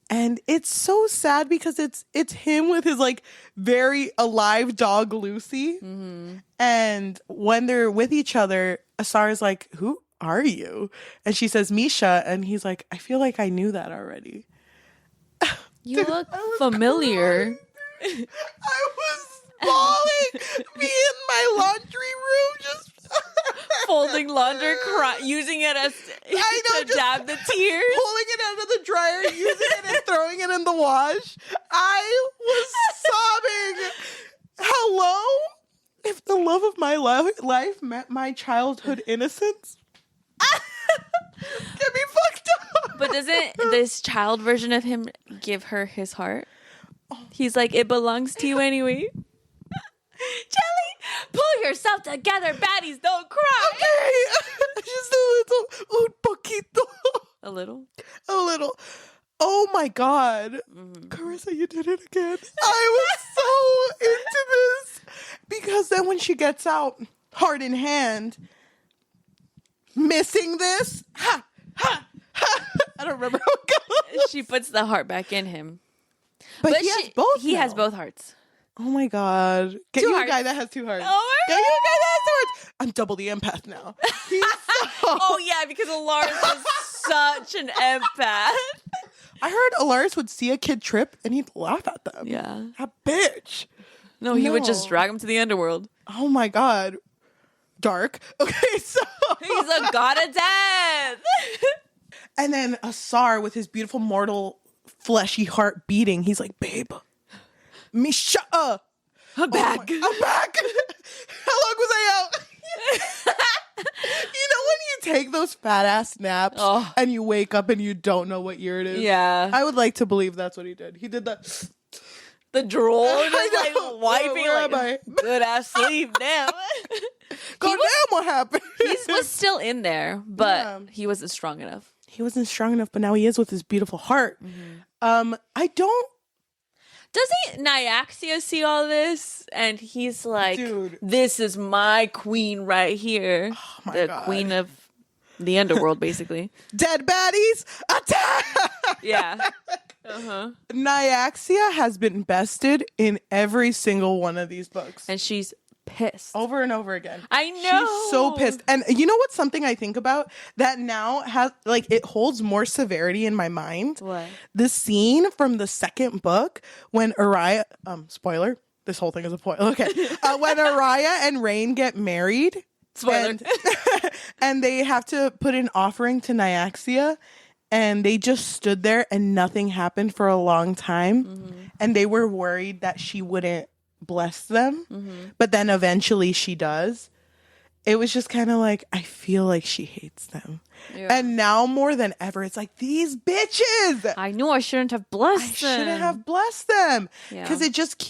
And it's so sad because it's him with his, like, very alive dog Lucy. And when they're with each other, Asar is like, who are you? And she says, Mische. And he's like, I feel like I knew that already. You look familiar. I was bawling. Me in my laundry room just Folding laundry, using it as to dab the tears. pulling it out of the dryer, using it and throwing it in the wash. I was sobbing. Hello? If the love of my life met my childhood innocence, get me fucked up. But doesn't this child version of him give her his heart? He's like, it belongs to you anyway. Jelly, pull yourself together. Baddies don't cry. Okay. Just a little. Un poquito. A little. A little. Oh my God. Carissa, you did it again. I was so into this. Because then when she gets out, heart in hand, missing this, ha, ha, ha. I don't remember how it goes. She puts the heart back in him. But he has both. He now. has both hearts. Oh my God. Get Two you hearts. a guy that has two hearts. Oh, Get you a guy that has two hearts. I'm double the empath now. He's Oh, yeah, because Alaris is such an empath. I heard Alaris would see a kid trip and he'd laugh at them. Yeah. That bitch. No, he would just drag him to the underworld. Oh my God. Dark. Okay, so. He's a god of death. And then Asar with his beautiful mortal fleshy heart beating. He's like, babe, Mische. I'm back. I'm back. How long was I out? You know when you take those fat ass naps and you wake up and you don't know what year it is? Yeah. I would like to believe that's what he did. He did that. The drool just like know. wiping Where am like I? good ass sleep. Damn. God damn, what happened? He was still in there, but Yeah. he wasn't strong enough. He wasn't strong enough, but now he is with his beautiful heart. I don't. Doesn't Nyaxia see all this? And he's like, Dude. this is my queen right here. Oh my the God. queen of the underworld, basically. Dead baddies, attack! Yeah. Nyaxia has been bested in every single one of these books. And she's pissed. Over and over again. I know. She's so pissed. And you know what's something I think about that now has, like, it holds more severity in my mind? What? The scene from the second book when Uriah, spoiler, this whole thing is a spoiler. Okay. When Uriah and Rain get married. Spoiler. And they have to put an offering to Nyaxia. And they just stood there and nothing happened for a long time. And they were worried that she wouldn't bless them. But then eventually she does. it was just kind of like, I feel like she hates them. Yeah. And now more than ever, it's like, these bitches. I knew I shouldn't have blessed them. Shouldn't have blessed them. Because it just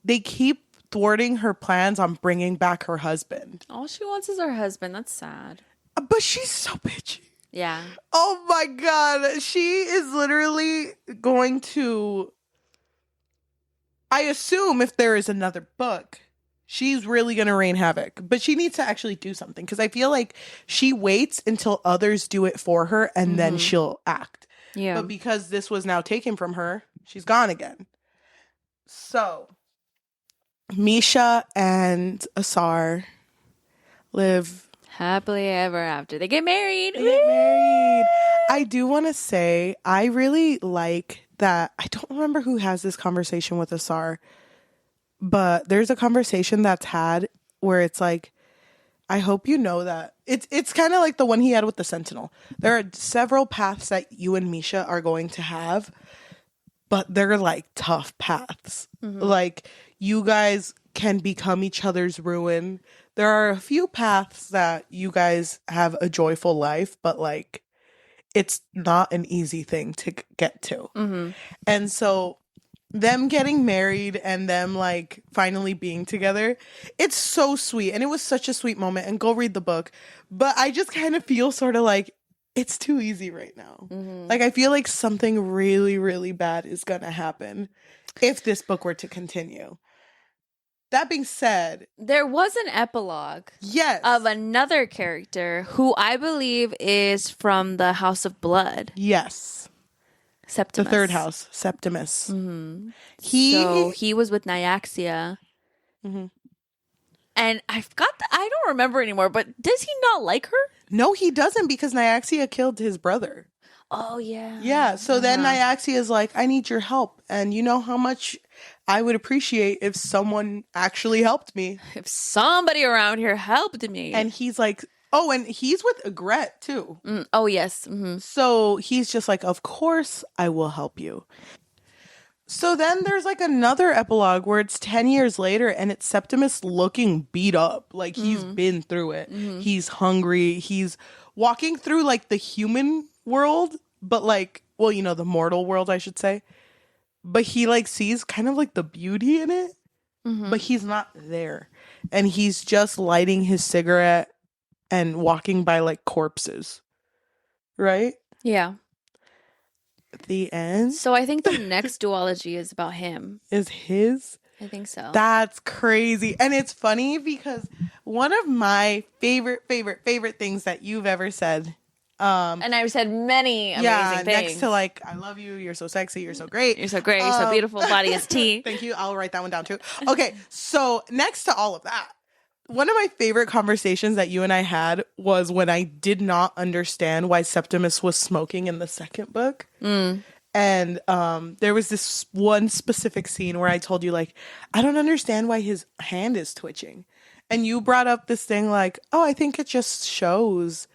they keep thwarting her plans on bringing back her husband. All she wants is her husband. That's sad. But she's so bitchy. Yeah. Oh my God. She is literally going to, I assume if there is another book, she's really going to rain havoc. But she needs to actually do something. Because I feel like she waits until others do it for her and then she'll act. Yeah. But because this was now taken from her, she's gone again. So, Mische and Asar live happily ever after. They get married. I do want to say, I really like that. I don't remember who has this conversation with Asar, but there's a conversation that's had where it's like, I hope you know that it's kind of like the one he had with the Sentinel. There are several paths that you and Mische are going to have, but they're like tough paths. Like, you guys can become each other's ruin. There are a few paths that you guys have a joyful life, but like, it's not an easy thing to get to. And so them getting married and them like finally being together, it's so sweet. And it was such a sweet moment. And go read the book. But I just kind of feel sort of like it's too easy right now. Like, I feel like something really, really bad is going to happen if this book were to continue. That being said, there was an epilogue of another character who I believe is from the House of Blood. Yes. Septimus. The third house, Septimus. He was with Nyaxia. And I don't remember anymore, but does he not like her? No, he doesn't, because Nyaxia killed his brother. Oh, yeah. Yeah, so then Nyaxia is like, I need your help. And you know how much I would appreciate if someone actually helped me. If somebody around here helped me. And he's like, oh, and he's with Egret, too. Oh, yes. So he's just like, of course I will help you. So then there's like another epilogue where it's 10 years later and it's Septimus looking beat up. Like, he's been through it. He's hungry. He's walking through like the human world, but like, well, you know, the mortal world, I should say. But he like sees kind of like the beauty in it, but he's not there. And he's just lighting his cigarette and walking by like corpses. Right? Yeah. The end. So I think the next duology is about him. Is his? I think so. That's crazy. And it's funny because one of my favorite things that you've ever said. And I've said many amazing things. Next to like, I love you, you're so sexy, you're so great. You're so great, you're so beautiful, body is tea. Thank you. I'll write that one down too. Okay, so next to all of that, one of my favorite conversations that you and I had was when I did not understand why Septimus was smoking in the second book. And there was this one specific scene where I told you, like, I don't understand why his hand is twitching. And you brought up this thing like, oh, I think it just shows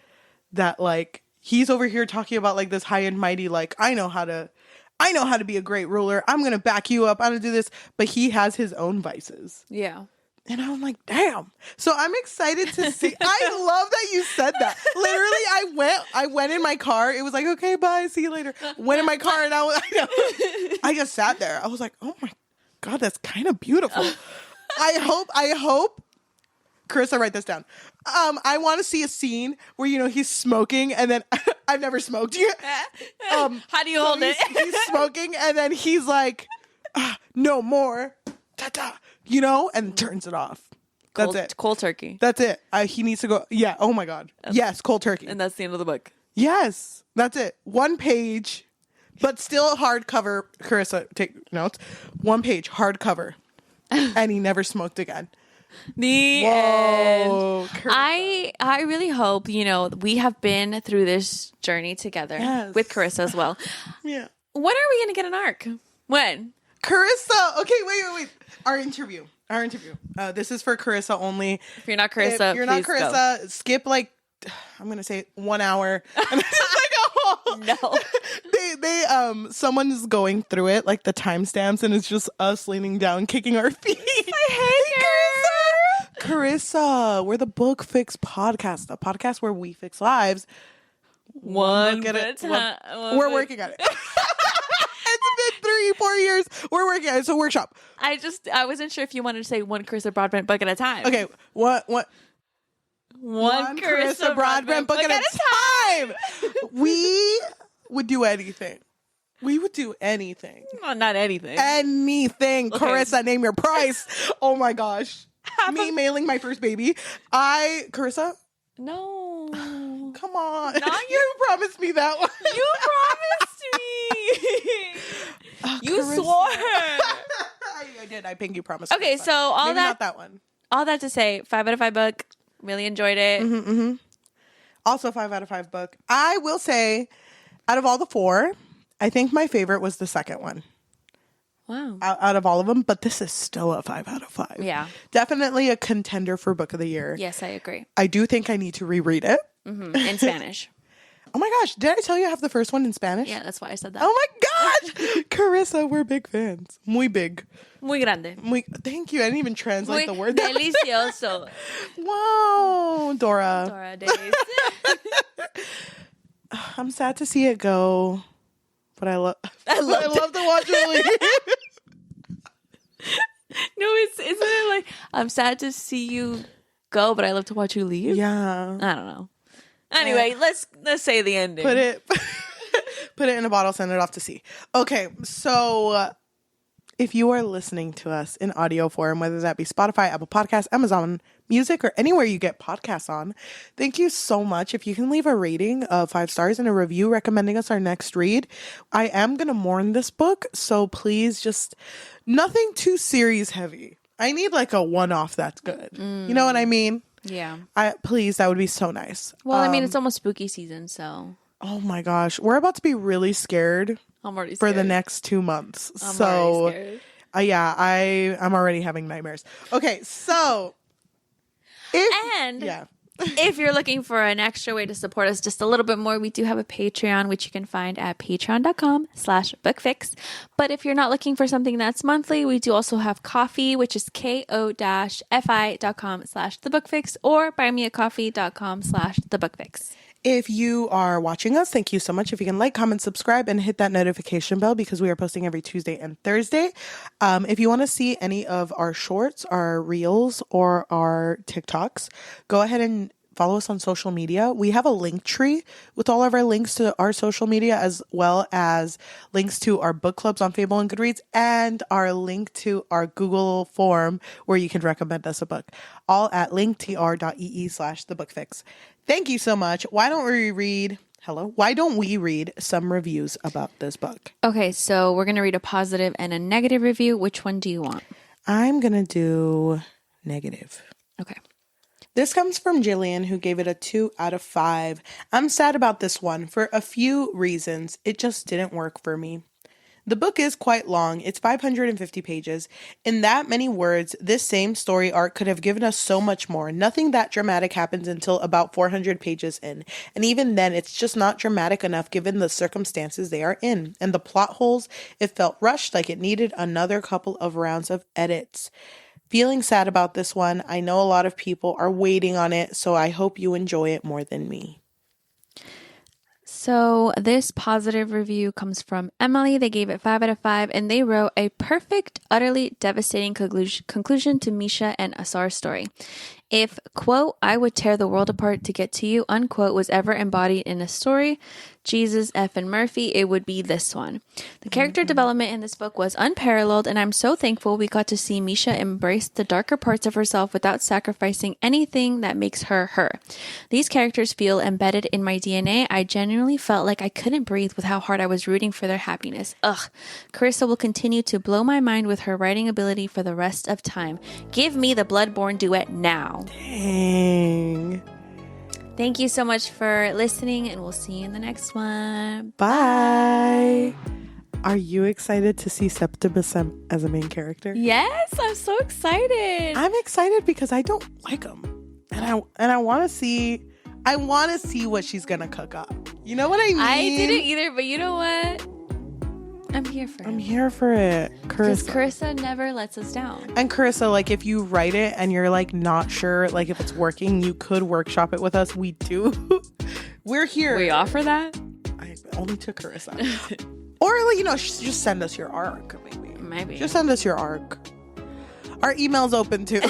that, like, he's over here talking about, like, this high and mighty, like, I know how to be a great ruler. I'm going to back you up. I'm going to do this. But he has his own vices. Yeah. And I'm like, damn. So I'm excited to see. I love that you said that. Literally, I went in my car. It was like, okay, bye. See you later. Went in my car and I just sat there. I was like, oh my God, that's kind of beautiful. I hope, Carissa, write this down. I want to see a scene where, you know, he's smoking and then I've never smoked. How do you hold it? He's smoking and then he's like, no more. Ta-ta. You know, and turns it off. That's it. Cold turkey. That's it. He needs to go. Yeah. Oh my God. Yes. Cold turkey. And that's the end of the book. Yes. That's it. 1 page, but still hardcover. Carissa, take notes. 1 page, hardcover. And he never smoked again. The end. I really hope, you know, we have been through this journey together with Carissa as well. Yeah. When are we going to get an arc? When? Carissa. Okay, wait. Our interview. This is for Carissa only. If you're not Carissa, if you're not Carissa, go. Skip like, I'm gonna say 1 hour. And it's like, oh. No. They someone's going through it, like the timestamps, and it's just us leaning down, kicking our feet. I hate Carissa. Carissa. We're the Book Fix Podcast, a podcast where we fix lives. One book at a time. We're working on it. It's been 3-4 years. We're working on it. It's a workshop. I wasn't sure if you wanted to say one Carissa Broadbent book at a time. Okay. What? One Carissa Broadbent book at a time. We would do anything. We would do anything. Well, not anything. Anything. Okay. Carissa, name your price. Oh my gosh. Me mailing my first baby. Carissa? No. Come on. You promised me that one. You promised me. You Carissa. swore. I did. I pinky promised. Okay, so all maybe that. Not that one. All that to say, 5 out of 5 book. Really enjoyed it. Also 5 out of 5 book. I will say, out of all the 4, I think my favorite was the second one. Wow. Out of all of them, but this is still a 5 out of 5. Yeah. Definitely a contender for book of the year. Yes, I agree. I do think I need to reread it. In Spanish. Oh my gosh. Did I tell you I have the first one in Spanish? Yeah, that's why I said that. Oh my gosh. Carissa, we're big fans. Muy big. Muy grande. Thank you. I didn't even translate the word. Delicioso. Wow. Dora. Dora days. I'm sad to see it go, but I love to watch it leave. No, isn't it like, I'm sad to see you go, but I love to watch you leave? Yeah. I don't know. Anyway, let's say the ending. Put it in a bottle, send it off to sea. Okay, so if you are listening to us in audio form, whether that be Spotify, Apple Podcasts, Amazon Music, or anywhere you get podcasts on, thank you so much. If you can leave a rating of 5 stars and a review recommending us our next read. I am going to mourn this book, so please just nothing too series heavy. I need like a one-off that's good. You know what I mean? Yeah. Please, that would be so nice. Well, I mean, it's almost spooky season, so. Oh my gosh. We're about to be really scared. I'm already for scared. the next 2 months. I'm already scared. Yeah, I'm already having nightmares. Okay, so if you're looking for an extra way to support us just a little bit more, we do have a Patreon, which you can find at patreon.com/bookfix. But if you're not looking for something that's monthly, we do also have Ko-fi, which is ko-fi.com/thebookfix or buymeacoffee.com/thebookfix. If you are watching us, thank you so much. If you can like, comment, subscribe, and hit that notification bell because we are posting every Tuesday and Thursday. If you want to see any of our shorts, our reels, or our TikToks, go ahead and follow us on social media. We have a link tree with all of our links to our social media, as well as links to our book clubs on Fable and Goodreads, and our link to our Google form where you can recommend us a book, all at linktr.ee/thebookfix. Thank you so much. Why don't we read some reviews about this book? Okay, so we're going to read a positive and a negative review. Which one do you want? I'm going to do negative. Okay. This comes from Jillian, who gave it a 2 out of 5. I'm sad about this one for a few reasons. It just didn't work for me. The book is quite long. It's 550 pages. In that many words, this same story arc could have given us so much more. Nothing that dramatic happens until about 400 pages in. And even then, it's just not dramatic enough given the circumstances they are in. And the plot holes, it felt rushed, like it needed another couple of rounds of edits. Feeling sad about this one. I know a lot of people are waiting on it, so I hope you enjoy it more than me. So this positive review comes from Emily. They gave it 5 out of 5, and they wrote a perfect, utterly devastating conclusion to Mische and Asar's story. If, quote, I would tear the world apart to get to you, unquote, was ever embodied in a story, Jesus, F. and Murphy, it would be this one. The character development in this book was unparalleled, and I'm so thankful we got to see Mische embrace the darker parts of herself without sacrificing anything that makes her her. These characters feel embedded in my DNA. I genuinely felt like I couldn't breathe with how hard I was rooting for their happiness. Ugh. Carissa will continue to blow my mind with her writing ability for the rest of time. Give me the Bloodborne duet now. Dang. Thank you so much for listening, and we'll see you in the next one. Bye. Are you excited to see Septimus as a main character? Yes, I'm so excited. I'm excited because I don't like him, and I want to see. I want to see what she's gonna cook up. You know what I mean? I didn't either, but you know what? I'm here for it. I'm here for it. Because Carissa. Carissa never lets us down. And Carissa, like, if you write it and you're like not sure, like, if it's working, you could workshop it with us. We do. We're here. We offer that? Only to Carissa. Or, like, you know, just send us your arc, maybe. Maybe. Just send us your arc. Our email's open too.